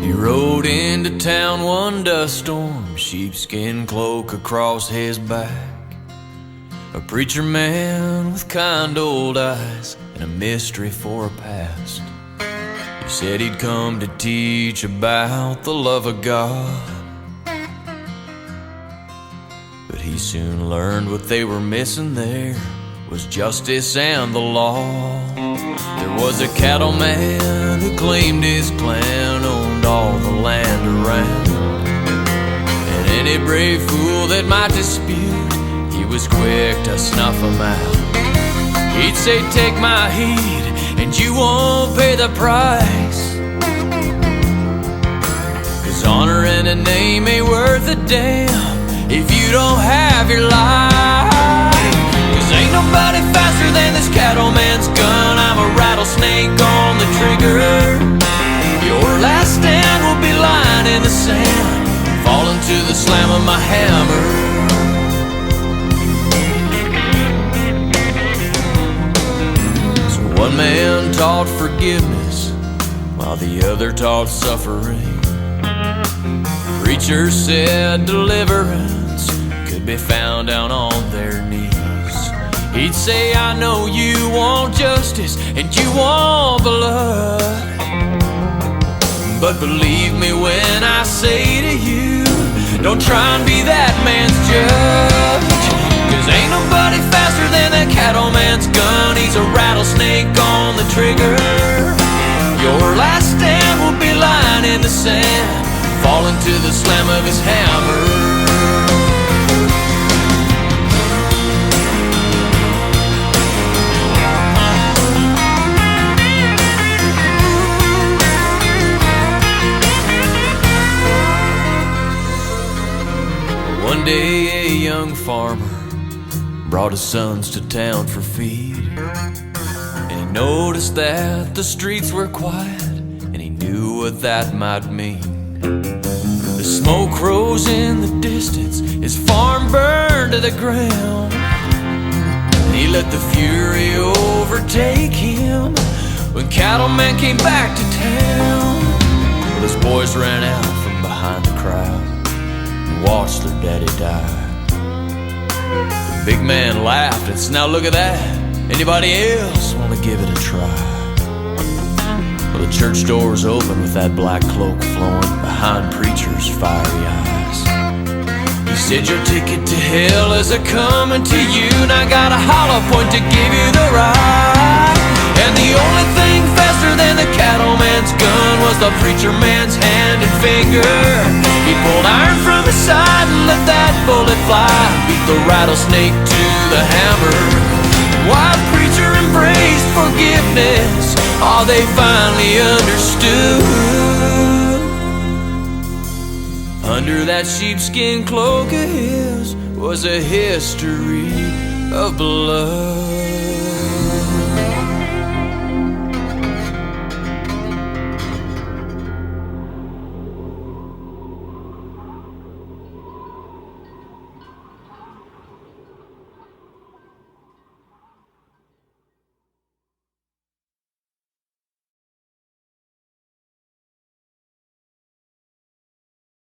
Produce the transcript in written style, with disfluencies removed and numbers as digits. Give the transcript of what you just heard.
He rode into town one dust storm, sheepskin cloak across his back. A preacher man with kind old eyes and a mystery for a past. He said he'd come to teach about the love of God, but he soon learned what they were missing there was justice and the law. There was a cattleman who claimed his clan owned all the land around, and any brave fool that might dispute, he was quick to snuff him out. He'd say, take my heed and you won't pay the price, 'cause honor and a name ain't worth a damn if you don't have your life. 'Cause ain't nobody faster than this cattleman's gun. I'm a rattlesnake on the trigger. Your last stand will be lying in the sand, falling to the slam of my hammer. So one man taught forgiveness while the other taught suffering. The preacher said deliverance could be found down on their knees. He'd say, I know you want justice and you want blood, but believe me when I say to you, don't try and be that man's judge. 'Cause ain't nobody faster than that cattleman's gun. He's a rattlesnake on the trigger. Your last stand will be lying in the sand, falling to the slam of his hammer. One day a young farmer brought his sons to town for feed, and he noticed that the streets were quiet, and he knew what that might mean. The smoke rose in the distance, his farm burned to the ground, and he let the fury overtake him when Cattleman came back to town. Well, his boys ran out from behind the crowd and watched their daddy die. The big man laughed and said, now look at that, anybody else want to give it a try? Well, the church doors open with that black cloak flowing behind preacher's fiery eyes. He said, your ticket to hell is a-coming to you, and I got a hollow point to give you the ride. And the only thing faster than the cattleman's gun was the preacher man's hand and finger. He pulled iron from his side and let that bullet fly, beat the rattlesnake to the hammer. While preacher embraced forgiveness, oh, they finally understood. Under that sheepskin cloak of his was a history of blood.